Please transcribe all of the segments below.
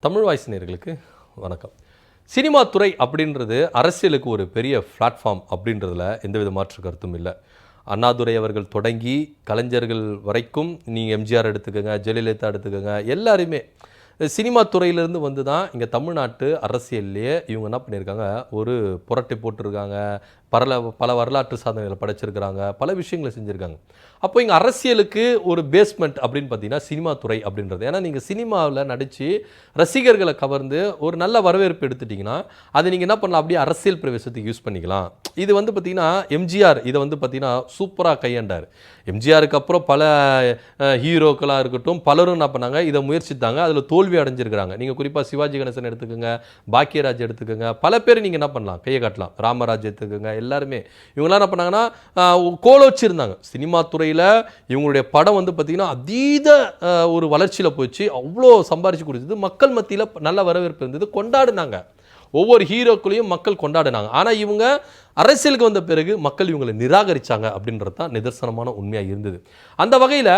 Tamil voice நேயர்களுக்கு வணக்கம். Cinema துறை அப்படின்றது அரசியலுக்கு ஒரு பெரிய பிளாட்ஃபார்ம் அப்படின்றதுல எந்தவித மாற்று கருத்தும் இல்லை. அண்ணாதுரை அவர்கள் தொடங்கி கலைஞர்கள் வரைக்கும் நீங்கள் எம்ஜிஆர் எடுத்துக்கோங்க, ஜெயலலிதா எடுத்துக்கோங்க, எல்லாருமே சினிமா துறையிலேருந்து வந்து தான் இங்கே தமிழ்நாட்டு அரசியல்லையே இவங்க என்ன பண்ணியிருக்காங்க, ஒரு புரட்டை போட்டிருக்காங்க, பல வரலாற்று சாதனைகளை படைச்சிருக்கிறாங்க, பல விஷயங்களை செஞ்சுருக்காங்க. அப்போ இங்கே அரசியலுக்கு ஒரு பேஸ்மெண்ட் அப்படின்னு பார்த்தீங்கன்னா சினிமா துறை அப்படின்றது. ஏன்னா நீங்கள் சினிமாவில் நடித்து ரசிகர்களை கவர்ந்து ஒரு நல்ல வரவேற்பு எடுத்துட்டிங்கன்னா அதை நீங்கள் என்ன பண்ணலாம், அப்படியே அரசியல் பிரவேசத்துக்கு யூஸ் பண்ணிக்கலாம். இது வந்து பார்த்திங்கன்னா எம்ஜிஆர் இதை வந்து பார்த்திங்கன்னா சூப்பராக கையாண்டார். எம்ஜிஆருக்கு அப்புறம் பல ஹீரோக்களாக இருக்கட்டும் பலரும் என்ன பண்ணாங்க, இதை முயற்சித்தாங்க, அதில் தோல்வி அடைஞ்சிருக்கிறாங்க. நீங்கள் குறிப்பாக சிவாஜி கணேசன் எடுத்துக்கோங்க, பாக்கியராஜ் எடுத்துக்கோங்க, பல பேர் நீங்கள் என்ன பண்ணலாம், கையை காட்டலாம். ராமராஜ் எடுத்துக்கோங்க, எல்லாருமே இவங்களாம் என்ன பண்ணாங்கன்னா கோலோச்சிருந்தாங்க சினிமா துறையில். இவங்களுடைய படம் வந்து பார்த்திங்கன்னா அதீத ஒரு வளர்ச்சியில் போச்சு, அவ்வளோ சம்பாரிச்சு கொடுத்தது, மக்கள் மத்தியில் நல்ல வரவேற்பு இருந்தது, கொண்டாடினாங்க. ஒவ்வொரு ஹீரோக்களையும் மக்கள் கொண்டாடினாங்க. ஆனால் இவங்க அரசியலுக்கு வந்த பிறகு மக்கள் இவங்களை நிராகரித்தாங்க அப்படின்றது தான் நிதர்சனமான உண்மையாக இருந்தது. அந்த வகையில்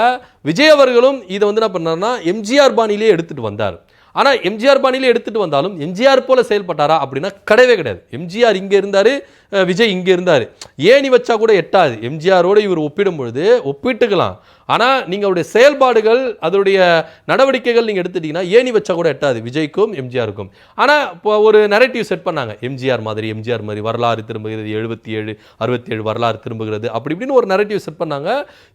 விஜய் அவர்களும் இதை வந்து என்ன பண்ணார்னா எம்ஜிஆர் பாணியிலே எடுத்துகிட்டு வந்தார். ஆனால் எம்ஜிஆர் பாணியிலே எடுத்துகிட்டு வந்தாலும் எம்ஜிஆர் போல செயல்பட்டாரா அப்படின்னா கிடையவே கிடையாது. எம்ஜிஆர் இங்கே இருந்தார், விஜய் இங்கே இருந்தார். ஏணி வச்சா கூட எட்டாது. எம்ஜிஆரோடு இவர் ஒப்பிடும் பொழுது ஒப்பிட்டுக்கலாம். ஆனால் நீங்கள் அவருடைய செயல்பாடுகள் அதோடைய நடவடிக்கைகள் நீங்கள் எடுத்துட்டிங்கன்னா ஏணி வச்சா கூட எட்டாது விஜய்க்கும் எம்ஜிஆருக்கும். ஆனால் இப்போ ஒரு நரேட்டிவ் செட் பண்ணாங்க, எம்ஜிஆர் மாதிரி வரலாறு திரும்புகிறது, 77 67 வரலாறு திரும்புகிறது, அப்படி இப்படின்னு ஒரு நரேட்டிவ் செட் பண்ணாங்க.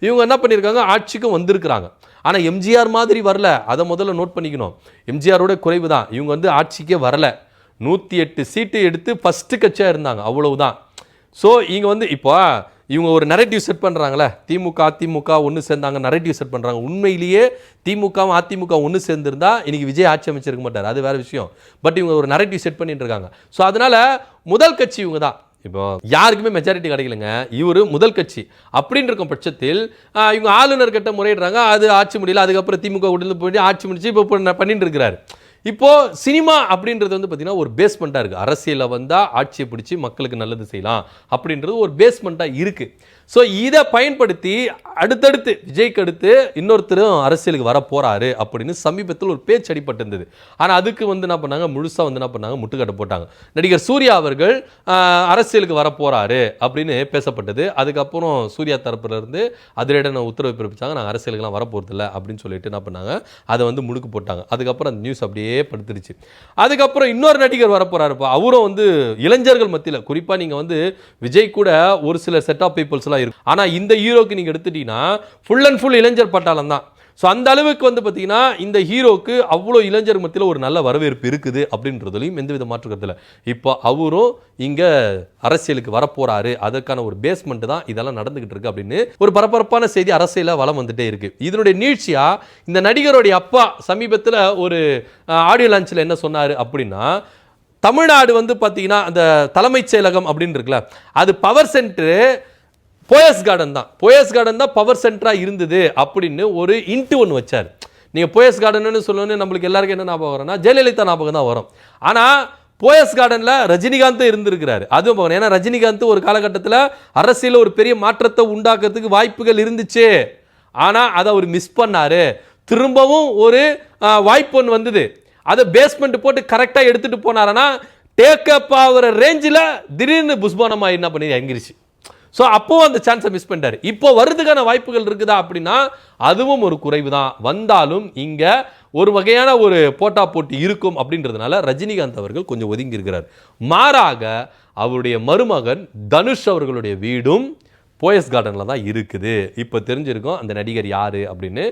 இவங்க என்ன பண்ணியிருக்காங்க, ஆட்சிக்கும் வந்திருக்கிறாங்க. ஆனால் எம்ஜிஆர் மாதிரி வரல, அதை முதல்ல நோட் பண்ணிக்கணும். எம்ஜிஆரோட குறைவு தான், இவங்க வந்து ஆட்சிக்கே வரல. 108 சீட்டு எடுத்து ஃபஸ்ட்டு கட்சியாக இருந்தாங்க, அவ்வளவுதான். ஸோ இங்கே வந்து இப்போ இவங்க ஒரு நரேட்டிவ் செட் பண்ணுறாங்களே, திமுக அதிமுக ஒன்று சேர்ந்தாங்க, நரேட்டிவ் செட் பண்ணுறாங்க. உண்மையிலேயே திமுகவும் அதிமுக ஒன்று சேர்ந்துருந்தா இன்றைக்கி விஜய் ஆட்சி அமைச்சிருக்க மாட்டார், அது வேறு விஷயம். பட் இவங்க ஒரு நரேட்டிவ் செட் பண்ணிட்டு இருக்காங்க. ஸோ அதனால் முதல் கட்சி இவங்க தான். இப்போ யாருக்குமே மெஜாரிட்டி கிடைக்கலங்க, இவர் முதல் கட்சி அப்படின்னு இருக்கும் பட்சத்தில் இவங்க ஆளுநர் கிட்ட முறையிடுறாங்க, அது ஆட்சி முடியல. அதுக்கப்புறம் திமுக உடனே போயிட்டு ஆட்சி முடிச்சு இப்போ பண்ணிட்டு இருக்கிறாரு. இப்போது சினிமா அப்படின்றது வந்து பார்த்திங்கன்னா ஒரு பேஸ்மெண்ட்டாக இருக்குது. அரசியலில் வந்தால் ஆட்சியை பிடிச்சி மக்களுக்கு நல்லது செய்யலாம் அப்படின்றது ஒரு பேஸ்மெண்ட்டாக இருக்குது. ஸோ இதை பயன்படுத்தி அடுத்தடுத்து விஜய்க்கு அடுத்து இன்னொருத்தரும் அரசியலுக்கு வர போகிறாரு அப்படின்னு சமீபத்தில் ஒரு பேச்சு அடிபட்டிருந்தது. ஆனால் அதுக்கு வந்து என்ன பண்ணாங்க, முழுசாக வந்து என்ன பண்ணாங்க, முட்டுக்கட்டை போட்டாங்க. நடிகர் சூர்யா அவர்கள் அரசியலுக்கு வர போகிறாரு அப்படின்னு பேசப்பட்டது. அதுக்கப்புறம் சூர்யா தரப்புலேருந்து அதிரடியான உத்தரவு பிறப்பிச்சாங்க, நாங்கள் அரசியலுக்குலாம் வர போகிறதில்ல அப்படின்னு சொல்லிட்டு என்ன பண்ணாங்க, அதை வந்து முடுக்கு போட்டாங்க. அதுக்கப்புறம் அந்த நியூஸ் அப்படியே படுத்துருச்சு. அதுக்கப்புறம் இன்னொரு நடிகர் வர போகிறாருப்பா, அவரும் வந்து இளைஞர்கள் மத்தியில், குறிப்பாக நீங்கள் வந்து விஜய் கூட ஒரு சில செட் ஆஃப் பீப்புள்ஸ் இருக்கும். ஆனா இந்த ஹீரோக்கு நீங்க எடுத்துட்டீங்கன்னா ஃபுல் அண்ட் ஃபுல் இளைஞர் பட்டாளம் தான். ஸோ அந்த அளவுக்கு வந்து பார்த்தீங்கன்னா இந்த ஹீரோக்கு அவ்வளோ இளைஞர் மத்தியில் ஒரு நல்ல வரவேற்பு இருக்குது அப்படின்றதுலையும் எந்தவித மாற்று கருத்து இல்லை. இப்போ அவரும் இங்கே அரசியலுக்கு வரப்போறாரு, அதற்கான ஒரு பேஸ்மெண்ட் தான் இதெல்லாம் நடந்துகிட்டு இருக்கு அப்படின்னு ஒரு பரபரப்பான செய்தி அரசியலில் வலம் வந்துட்டே இருக்கு. இதனுடைய நீட்சியா இந்த நடிகருடைய அப்பா சமீபத்தில் ஒரு ஆடியோ லான்ச்சில் என்ன சொன்னார் அப்படின்னா, தமிழ்நாடு வந்து பார்த்தீங்கன்னா அந்த தலைமைச் செயலகம் அப்படின்னு இருக்குல்ல, அது பவர் சென்டரு போயஸ் கார்டன் தான் பவர் சென்டராக இருந்தது அப்படின்னு ஒரு இன்ட்டு ஒன்று வச்சார். நீங்கள் போயஸ் கார்டன்னு சொல்லணும்னு நம்மளுக்கு எல்லாருக்கும் என்ன ஞாபகம் வரும்னா ஜெயலலிதா ஞாபகம் தான் வரும். ஆனால் போயஸ் கார்டனில் ரஜினிகாந்த் இருந்திருக்கிறாரு, அதுவும் போகணும். ஏன்னா ரஜினிகாந்த் ஒரு காலகட்டத்தில் அரசியலில் ஒரு பெரிய மாற்றத்தை உண்டாக்குறதுக்கு வாய்ப்புகள் இருந்துச்சு. ஆனால் அதை அவர் மிஸ் பண்ணார். திரும்பவும் ஒரு வாய்ப்பு ஒன்று வந்தது, அதை பேஸ்மெண்ட் போட்டு கரெக்டாக எடுத்துகிட்டு போனாருன்னா டேக்கப் ஆகிற ரேஞ்சில் திடீர்னு புஷ்பானமா என்ன பண்ணி இறங்கிருச்சு. ஸோ அப்போ அந்த சான்ஸை மிஸ் பண்ணிட்டாரு. இப்போ வருதுக்கான வாய்ப்புகள் இருக்குதா அப்படின்னா அதுவும் ஒரு குறைவு தான். வந்தாலும் இங்கே ஒரு வகையான ஒரு போட்டா போட்டி இருக்கும் அப்படின்றதுனால ரஜினிகாந்த் அவர்கள் கொஞ்சம் ஒதுங்கி இருக்கிறார். மாறாக அவருடைய மருமகன் தனுஷ் அவர்களுடைய வீடும் போயஸ் கார்டனில் தான் இருக்குது. இப்போ தெரிஞ்சிருக்கும் அந்த நடிகர் யார் அப்படின்னு.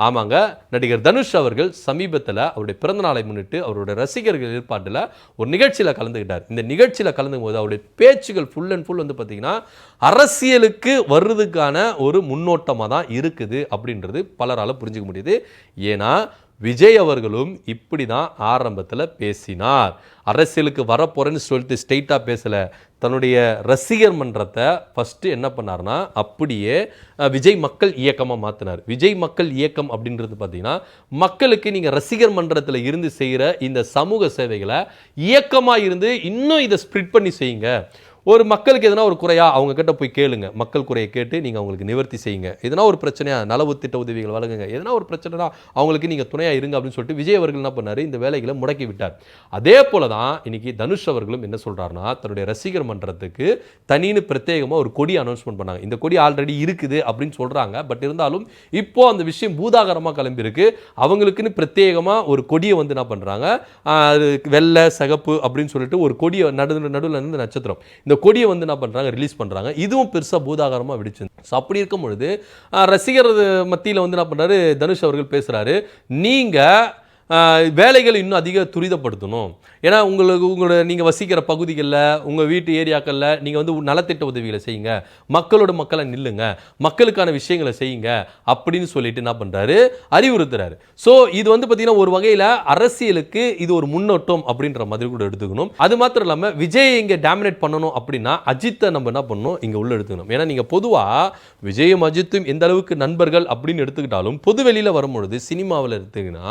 ஆமாங்க, நடிகர் தனுஷ் அவர்கள் சமீபத்தில் அவருடைய பிறந்தநாளை முன்னிட்டு அவருடைய ரசிகர்கள் ஏற்பாட்டில் ஒரு நிகழ்ச்சியில் கலந்துக்கிட்டார். இந்த நிகழ்ச்சியில் கலந்துக்கும் போது அவருடைய பேச்சுகள் ஃபுல் அண்ட் ஃபுல் வந்து பார்த்திங்கன்னா அரசியலுக்கு வர்றதுக்கான ஒரு முன்னோட்டமாக தான் இருக்குது அப்படின்றது பலரால் புரிஞ்சுக்க முடியுது. ஏன்னா விஜய் அவர்களும் இப்படி தான் ஆரம்பத்தில் பேசினார். அரசியலுக்கு வரப்போறேன்னு சொல்லிட்டு ஸ்ட்ரெயிட்டாக பேசலை. தன்னுடைய ரசிகர் மன்றத்தை ஃபஸ்ட்டு என்ன பண்ணார்னா அப்படியே விஜய் மக்கள் இயக்கமாக மாற்றினார். விஜய் மக்கள் இயக்கம் அப்படின்றது பார்த்தீங்கன்னா மக்களுக்கு நீங்கள் ரசிகர் மன்றத்தில் இருந்து செய்கிற இந்த சமூக சேவைகளை இயக்கமாக இருந்து இன்னும் இதை ஸ்ப்ரிட் பண்ணி செய்யுங்க. ஒரு மக்களுக்கு எதனா ஒரு குறையா அவங்க கிட்ட போய் கேளுங்க, மக்கள் குறையை கேட்டு நீங்கள் அவங்களுக்கு நிவர்த்தி செய்யுங்க. எதனா ஒரு பிரச்சனையா நலவு திட்ட உதவிகள் வழங்குங்க, எதனா ஒரு பிரச்சனைனா அவங்களுக்கு நீங்கள் துணையாக இருங்க அப்படின்னு சொல்லிட்டு விஜய் அவர்கள் என்ன பண்ணார், இந்த வேலைகளை முடக்கி விட்டார். அதே போல தான் இன்னைக்கு தனுஷ் அவர்களும் என்ன சொல்கிறாருன்னா, தன்னுடைய ரசிகர் மன்றத்துக்கு தனின்னு பிரத்யேகமாக ஒரு கொடி அனௌன்ஸ்மெண்ட் பண்ணாங்க. இந்த கொடி ஆல்ரெடி இருக்குது அப்படின்னு சொல்கிறாங்க. பட் இருந்தாலும் இப்போ அந்த விஷயம் பூதாகரமாக கிளம்பியிருக்கு. அவங்களுக்குன்னு பிரத்யேகமாக ஒரு கொடியை வந்து என்ன பண்ணுறாங்க, வெள்ளை சகப்பு அப்படின்னு சொல்லிட்டு ஒரு கொடியை நடுவில் இருந்து நட்சத்திரம், இந்த கொடியை வந்து என்ன பண்ணுறாங்க, ரிலீஸ் பண்ணுறாங்க. இதுவும் பெருசாக பூதாகரமாக விடுச்சு. ஸோ அப்படி இருக்கும் பொழுது ரசிகர் மத்தியில் வந்து என்ன பண்ணுறாரு, தனுஷ் அவர்கள் பேசுகிறாரு, நீங்கள் வேலைகள் இன்னும் அதிக துரிதப்படுத்தணும். ஏன்னா உங்களோட நீங்கள் வசிக்கிற பகுதிகளில், உங்கள் வீட்டு ஏரியாக்களில் நீங்கள் வந்து நலத்திட்ட உதவிகளை செய்யுங்க, மக்களோட மக்களை நில்லுங்க, மக்களுக்கான விஷயங்களை செய்யுங்க அப்படின்னு சொல்லிட்டு என்ன பண்ணுறாரு, அறிவுறுத்துறாரு. ஸோ இது வந்து பார்த்தீங்கன்னா ஒரு வகையில் அரசியலுக்கு இது ஒரு முன்னோட்டம் அப்படின்ற மாதிரி கூட எடுத்துக்கணும். அது மாத்திரம் இல்லாமல் விஜய் இங்கே டாமினேட் பண்ணணும் அப்படின்னா அஜித்தை நம்ம என்ன பண்ணணும், இங்கே உள்ள எடுத்துக்கணும். ஏன்னா நீங்கள் பொதுவாக விஜயும் அஜித்தும் எந்த அளவுக்கு நண்பர்கள் அப்படின்னு எடுத்துக்கிட்டாலும் பொது வெளியில் வரும்பொழுது சினிமாவில் எடுத்துக்கினா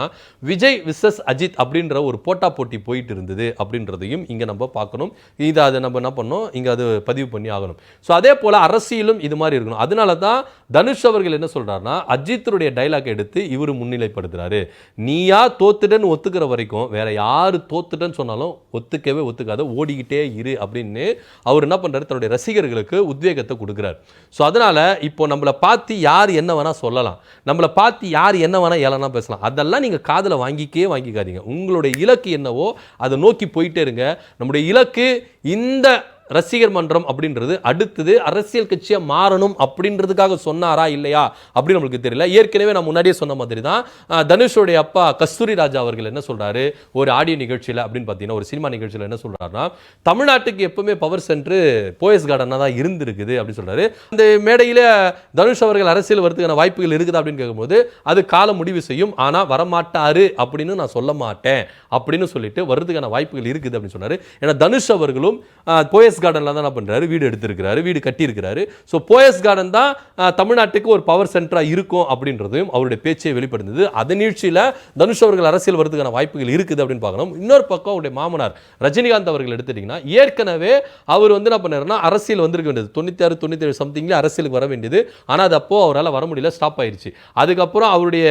விஜய் விசஸ் அஜித் அப்படின்ற ஒரு போட்டா போட்டி போயிட்டு இருந்தது அப்படின்றதையும் இங்கே நம்ம பார்க்கணும். இதை அதை நம்ம என்ன பண்ணணும், இங்கே அது பதிவு பண்ணி ஆகணும். ஸோ அதே போல் அரசியலும் இது மாதிரி இருக்கணும். அதனால தான் தனுஷ் அவர்கள் என்ன சொல்கிறாருன்னா, அஜித்துடைய டைலாக் எடுத்து இவர் முன்னிலைப்படுத்துறாரு. நீயா தோத்துட்டேன்னு ஒத்துக்கிற வரைக்கும் வேற யார் தோத்துட்டேன்னு சொன்னாலும் ஒத்துக்கவே ஒத்துக்காத, ஓடிக்கிட்டே இரு அப்படின்னு அவர் என்ன பண்ணுறாரு, தன்னுடைய ரசிகர்களுக்கு உத்வேகத்தை கொடுக்குறாரு. ஸோ அதனால் இப்போ நம்மளை பார்த்து யார் என்ன வேணால் சொல்லலாம், நம்மளை பார்த்து யார் என்ன வேணால் ஏளனா பேசலாம், அதெல்லாம் நீங்கள் காதில் வாங்கிக்காதீங்க. உங்களுடைய இலக்கு என்னவோ அதை நோக்கி போயிட்டே இருங்க. நம்முடைய இலக்கு இந்த ரசிகர் மன்றம் அப்படின்றது அடுத்தது அரசியல் கட்சியாக மாறணும் அப்படின்றதுக்காக சொன்னாரா இல்லையா அப்படின்னு நம்மளுக்கு தெரியல. ஏற்கனவே நான் முன்னாடியே சொன்ன மாதிரி தான் தனுஷோடைய அப்பா கஸ்தூரி ராஜா அவர்கள் என்ன சொல்றாரு ஒரு ஆடியோ நிகழ்ச்சியில் அப்படின்னு பார்த்தீங்கன்னா, ஒரு சினிமா நிகழ்ச்சியில் என்ன சொல்றாருன்னா, தமிழ்நாட்டுக்கு எப்பவுமே பவர் சென்டர் போயஸ் கார்டனாக தான் இருந்திருக்குது அப்படின்னு சொல்றாரு. அந்த மேடையில் தனுஷ் அவர்கள் அரசியல் வரதுக்கான வாய்ப்புகள் இருக்குது அப்படின்னு கேட்கும்போது, அது கால முடிவு செய்யும், ஆனால் வரமாட்டாரு அப்படின்னு நான் சொல்ல மாட்டேன் அப்படின்னு சொல்லிட்டு வர்றதுக்கான வாய்ப்புகள் இருக்குது அப்படின்னு சொன்னாரு. ஏன்னா தனுஷ் அவர்களும் போயஸ் கார்டன்ல தான் என்ன பண்றாரு, வீடு எடுத்திருக்கிறாரு, வீடு கட்டியிருக்கிறாரு. ஸோ போயஸ் கார்டன் தான் தமிழ்நாட்டுக்கு ஒரு பவர் சென்டரா இருக்கும் அப்படின்றதையும் அவருடைய பேச்சை வெளிப்படுந்தது. அந்த நிகழ்ச்சியில் தனுஷ் அவர்கள் அரசியல் வரதுக்கான வாய்ப்புகள் இருக்குது அப்படின்னு பார்க்கணும். இன்னொரு பக்கம் அவருடைய மாமனார் ரஜினிகாந்த் அவர்கள் எடுத்துட்டீங்கன்னா, ஏற்கனவே அவர் வந்து என்ன பண்ணாருன்னா அரசியல் வந்திருக்க வேண்டியது 96 97 சம்திங்ல அரசியலுக்கு வர வேண்டியது. ஆனால் அது அப்போ அவரால் வர முடியல, ஸ்டாப் ஆயிடுச்சு. அதுக்கப்புறம் அவருடைய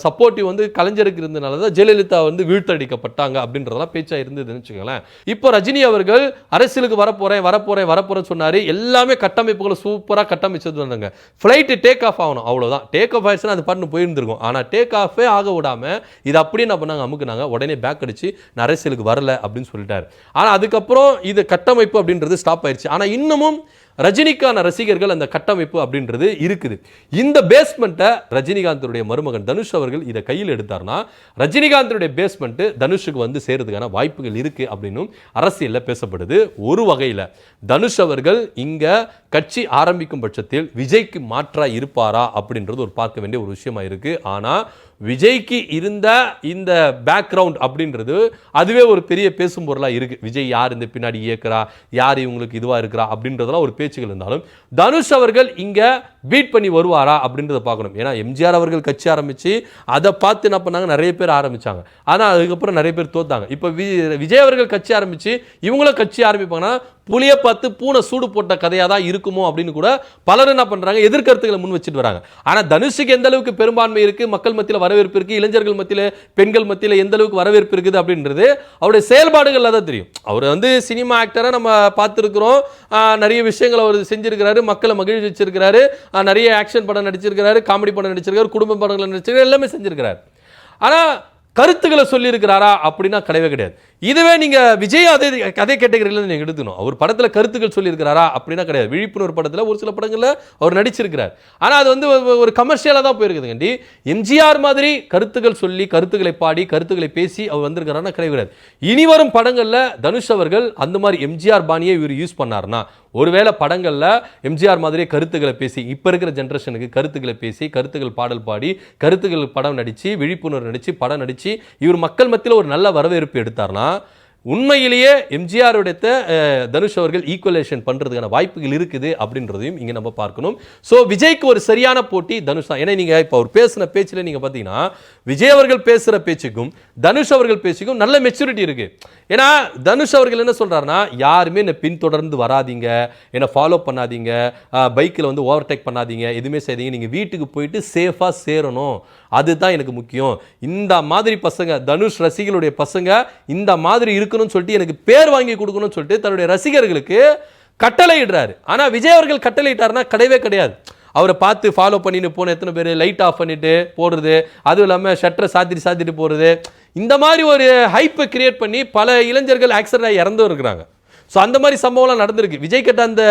சப்போர்ட்டிவ் வந்து கலைஞருக்கு இருந்தனால தான் ஜெயலலிதா வந்து வீழ்த்தடிக்கப்பட்டாங்க அப்படின்றதெல்லாம் பேச்சா இருந்ததுன்னு வச்சுக்கோங்களேன். இப்போ ரஜினி அவர்கள் அரசியலுக்கு வரப்போறேன் சொன்னாரு. எல்லாமே கட்டமைப்புகளை சூப்பரா கட்டமைச்சது வந்தாங்க. ஃப்ளைட் டேக் ஆஃப் ஆகணும், அவ்வளவுதான். டேக் ஆஃப் ஆயிடுச்சுன்னா அது பண்ணு போயிருந்திருக்கும். ஆனா டேக் ஆஃபே ஆக விடாம இது அப்படியே என்ன பண்ணாங்க, அமுக்குனாங்க. உடனே பேக் அடிச்சு நான் அரசியலுக்கு வரல அப்படின்னு சொல்லிட்டாரு. ஆனா அதுக்கப்புறம் இது கட்டமைப்பு அப்படின்றது ஸ்டாப் ஆயிடுச்சு. ஆனா இன்னமும் ரஜினிக்கான ரசிகர்கள் அந்த கட்டமைப்பு அப்படின்றது இருக்குது. இந்த பேஸ்மெண்ட்டை ரஜினிகாந்தனுடைய மருமகன் தனுஷ் அவர்கள் இதை கையில் எடுத்தார்னா, ரஜினிகாந்தனுடைய பேஸ்மெண்ட் தனுஷுக்கு வந்து சேர்றதுக்கான வாய்ப்புகள் இருக்கு அப்படின்னும் அரசியலில் பேசப்படுது. ஒரு வகையில் தனுஷ் அவர்கள் இங்க கட்சி ஆரம்பிக்கும் பட்சத்தில் விஜய்க்கு மாற்றா இருப்பாரா அப்படின்றது ஒரு பார்க்க வேண்டிய ஒரு விஷயமா இருக்கு. ஆனா விஜய்க்கு இருந்த இந்த பேக்ரவுண்ட் அப்படின்றது அதுவே ஒரு பெரிய பேசும் பொருளாக இருக்கு. விஜய் யார் இந்த பின்னாடி இயக்குறா, யார் இவங்களுக்கு இதுவாக இருக்கிறா அப்படின்றதெல்லாம் ஒரு பேச்சுகள் இருந்தாலும், தனுஷ் அவர்கள் இங்க பீட் பண்ணி வருவாரா அப்படின்றத பார்க்கணும். ஏன்னா எம்ஜிஆர் அவர்கள் கட்சி ஆரம்பிச்சு அதை பார்த்து என்ன பண்ணாங்க, நிறைய பேர் ஆரம்பிச்சாங்க. ஆனால் அதுக்கப்புறம் நிறைய பேர் தோத்தாங்க. இப்போ விஜய் அவர்கள் கட்சி ஆரம்பிச்சு இவங்களும் கட்சி ஆரம்பிப்பாங்கன்னா புளியை பார்த்து பூனை சூடு போட்ட கதையாக தான் இருக்குமோ அப்படின்னு கூட பலர் என்ன பண்ணுறாங்க, எதிர்கருத்துக்களை முன் வச்சுட்டு வராங்க. ஆனால் தனுஷுக்கு எந்த அளவுக்கு பெரும்பான்மை இருக்குது, மக்கள் மத்தியில் வரவேற்பு இருக்குது, இளைஞர்கள் மத்தியில் பெண்கள் மத்தியில் எந்த அளவுக்கு வரவேற்பு இருக்குது அப்படின்றது அவருடைய செயல்பாடுகளில் தான் தெரியும். அவர் வந்து சினிமா ஆக்டராக நம்ம பார்த்துருக்குறோம், நிறைய விஷயங்கள் அவர் செஞ்சிருக்கிறாரு, மக்களை மகிழ்ச்சி வச்சிருக்கிறாரு, நிறைய ஆக்ஷன் படம் நடிச்சிருக்கிறாரு, காமெடி படம் நடிச்சிருக்காரு, குடும்ப படங்களை நடிச்சிருக்காரு, எல்லாமே செஞ்சிருக்கிறார். ஆனால் கருத்துக்களை சொல்லியிருக்கிறாரா அப்படின்னா கிடையவே கிடையாது. இதுவே நீங்க விஜய் அதே கேட்டகரியில் நீங்க எடுத்துக்கணும். அவர் படத்தில் கருத்துக்கள் சொல்லியிருக்கிறாரா அப்படின்னா கிடையாது. விழிப்புணர்வு படத்தில் ஒரு சில படங்களில் அவர் நடிச்சிருக்கிறார். ஆனால் அது வந்து ஒரு கமர்ஷியலாக தான் போயிருக்குதுங்கண்டி. எம்ஜிஆர் மாதிரி கருத்துக்கள் சொல்லி, கருத்துக்களை பாடி, கருத்துக்களை பேசி அவர் வந்திருக்கிறாருன்னா கிடையாது. இனி வரும் படங்களில் தனுஷ் அவர்கள் அந்த மாதிரி எம்ஜிஆர் பாணியை இவர் யூஸ் பண்ணார்னா, ஒருவேளை படங்களில் எம்ஜிஆர் மாதிரியே கருத்துக்களை பேசி, இப்போ இருக்கிற ஜென்ரேஷனுக்கு கருத்துக்களை பேசி, கருத்துக்கள் பாடல் பாடி, கருத்துக்கள் படம் நடித்து, விழிப்புணர்வு நடித்து, படம் நடித்து இவர் மக்கள் மத்தியில் ஒரு நல்ல வரவேற்பு எடுத்தார்னா, உண்மையிலேயே எம்ஜிஆருடைய தனுஷ் அவர்கள் ஈக்குவலேஷன் பண்றதுக்கான வாய்ப்புகள் இருக்குது அப்படின்றதையும் இங்க நம்ம பார்க்கணும். ஸோ விஜய்க்கு ஒரு சரியான போட்டி தனுஷ் தான். ஏன்னா நீங்க இப்போ அவர் பேசின பேச்சில் நீங்க பார்த்தீங்கன்னா, விஜய் அவர்கள் பேசுகிற பேச்சுக்கும் தனுஷ் அவர்கள் பேச்சுக்கும் நல்ல மெச்சூரிட்டி இருக்கு. ஏன்னா தனுஷ் அவர்கள் என்ன சொல்றாருன்னா, யாருமே என்னை பின்தொடர்ந்து வராதீங்க, என்னை ஃபாலோ பண்ணாதீங்க, பைக்கில் வந்து ஓவர்டேக் பண்ணாதீங்க, எதுவுமே செய்தீங்க, நீங்கள் வீட்டுக்கு போயிட்டு சேஃபாக சேரணும், அதுதான் எனக்கு முக்கியம். இந்த மாதிரி பசங்க, தனுஷ் ரசிகர்களுடைய பசங்க இந்த மாதிரி இருக்கணும்னு சொல்லிட்டு எனக்கு பேர் வாங்கி கொடுக்கணும்னு சொல்லிட்டு தன்னுடைய ரசிகர்களுக்கு கட்டளை இடுறாரு. ஆனால் விஜய் அவர்கள் கட்டளை இட்டாருன்னா கிடையவே கிடையாது. அவரை பார்த்து ஃபாலோ பண்ணிட்டு போன எத்தனை பேர் லைட் ஆஃப் பண்ணிட்டு போடுறது, அதுவும் இல்லாமல் ஷட்டரை சாத்திட்டு போகிறது, இந்த மாதிரி ஒரு ஹைப்பை கிரியேட் பண்ணி பல இளைஞர்கள் ஆக்சிடென்ட் ஆகி இறந்தும் இருக்கிறாங்க. ஸோ அந்த மாதிரி சம்பவம்லாம் நடந்திருக்கு. விஜய் கிட்ட அந்த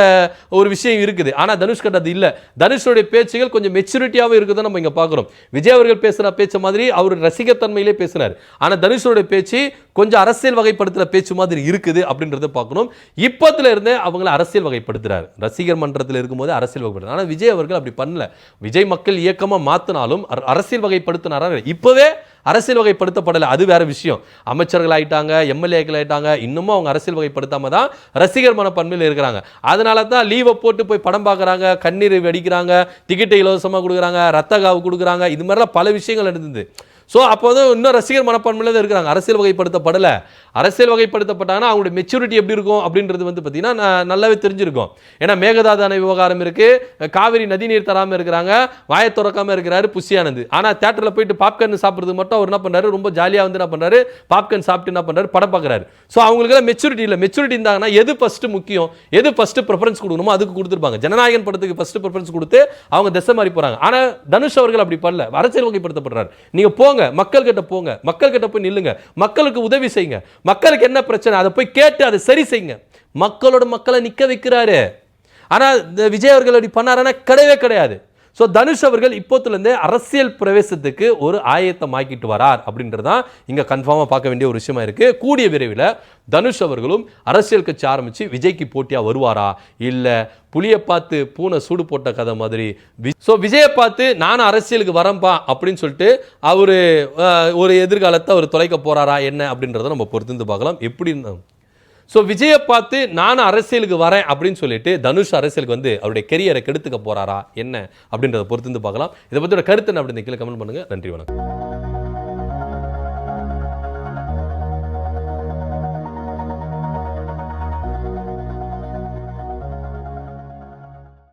ஒரு விஷயம் இருக்குது, ஆனால் தனுஷ் கிட்ட அது இல்லை. தனுஷோடைய பேச்சுகள் கொஞ்சம் மெச்சூரிட்டியாகவும் இருக்குதுன்னு நம்ம இங்கே பார்க்குறோம். விஜய் அவர்கள் பேசுகிற பேச்ச மாதிரி அவர் ரசிகத்தன்மையிலே பேசினார். ஆனால் தனுஷோடைய பேச்சு கொஞ்சம் அரசியல் வகைப்படுத்துகிற பேச்சு மாதிரி இருக்குது அப்படின்றத பார்க்கணும். இப்போத்துல இருந்தே அவங்கள அரசியல் வகைப்படுத்துறாரு. ரசிகர் மன்றத்தில் இருக்கும்போது அரசியல் வகைப்படுத்துறாரு. ஆனால் விஜய் அவர்கள் அப்படி பண்ணல. விஜய் மக்கள் இயக்கமாக மாற்றினாலும் அரசியல் வகைப்படுத்தினாரா? இப்போவே அரசியல் வகைப்படுத்தப்படலை, அது வேற விஷயம். அமைச்சர்கள் ஆயிட்டாங்க, எம்எல்ஏக்கள் ஆயிட்டாங்க, இன்னமும் அவங்க அரசியல் வகைப்படுத்தாம தான் ரசிகர் மனப்பான்மையில் இருக்கிறாங்க. அதனால தான் லீவை போட்டு போய் படம் பார்க்குறாங்க, கண்ணீர் வெடிக்கிறாங்க, டிக்கெட்டை இலவசமாக கொடுக்குறாங்க, ரத்த காவு கொடுக்குறாங்க, இது மாதிரிலாம் பல விஷயங்கள் நடந்தது. ஸோ அப்போ வந்து இன்னும் ரசிகர் மனப்பான்மையில் தான் இருக்கிறாங்க. அரசியல் வகைப்படுத்தப்படலை. அரசியல் வகைப்படுத்தப்பட்டாங்கன்னா அவங்களுடைய மெச்சூரிட்டி எப்படி இருக்கும் அப்படின்றது வந்து பார்த்தீங்கன்னா நல்லாவே தெரிஞ்சிருக்கும். ஏன்னா மேகதாதான விவகாரம் இருக்குது, காவிரி நதி நீர் தராமல் இருக்கிறாங்க, வாயை திறக்காமல் இருக்கிறாரு புஷியானந்த். ஆனால் தேட்டரில் போயிட்டு பாப்கார்ன் சாப்பிட்றது மட்டும் அவர் என்ன பண்ணுறாரு, ரொம்ப ஜாலியாக வந்து என்ன பண்ணுறாரு, பாப்கார்ன் சாப்பிட்டு என்ன பண்ணுறாரு, படம் பார்க்குறாரு. ஸோ அவங்களுக்குலாம் மெச்சூரிட்டி இல்லை. மெச்சூரிட்டி இருந்தாங்கன்னா எது ஃபஸ்ட்டு முக்கியம், எது ஃபஸ்ட்டு ப்ரிஃபரன்ஸ் கொடுக்கணுமோ அதுக்கு கொடுத்துருப்பாங்க. ஜனநாயகன் படத்துக்கு ஃபஸ்ட்டு ப்ரிஃபரன்ஸ் கொடுத்து அவங்க திசை மாதிரி போகிறாங்க. ஆனால் தனுஷ் அவர்கள் அப்படி பண்ணல, அரசியல் வகைப்படுத்தப்படுறாரு. நீங்கள் போங்க, மக்கள் கிட்ட போங்க, மக்கள் கிட்ட போய் நில்லுங்க, மக்களுக்கு உதவி செய்யுங்க, மக்களுக்கு என்ன பிரச்சனை அதை போய் கேட்டு அதை சரி செய்யுங்க. மக்களோட மக்களை நிக்க வைக்கிறாரு. ஆனா விஜய் அவர்கள் அப்படி பண்ணாருன்னா கிடையவே கிடையாது. ஸோ தனுஷ் அவர்கள் இப்போத்துலேருந்தே அரசியல் பிரவேசத்துக்கு ஒரு ஆயத்தமாக்கிட்டு வரார் அப்படின்றதான் இங்கே கன்ஃபார்மாக பார்க்க வேண்டிய ஒரு விஷயமா இருக்கு. கூடிய விரைவில் தனுஷ் அவர்களும் அரசியல் கட்சி ஆரம்பித்து விஜய்க்கு போட்டியாக வருவாரா, இல்லை புளியை பார்த்து பூனை சூடு போட்ட கதை மாதிரி ஸோ விஜயை பார்த்து நானும் அரசியலுக்கு வரம்பா அப்படின்னு சொல்லிட்டு அவர் ஒரு எதிர்காலத்தை அவர் தொலைக்க போகிறாரா என்ன அப்படின்றத நம்ம பொறுத்து பார்க்கலாம். எப்படி ஸோ விஜயை பார்த்து நானும் அரசியலுக்கு வரேன் அப்படின்னு சொல்லிட்டு தனுஷ் அரசியலுக்கு வந்து அவருடைய கெரியரை கெடுத்துக்க போறாரா என்ன அப்படின்றத பொறுத்து பார்க்கலாம். இதை பற்றியோட கருத்து என்ன அப்படின்னு கீழே கமெண்ட் பண்ணுங்க. நன்றி, வணக்கம்.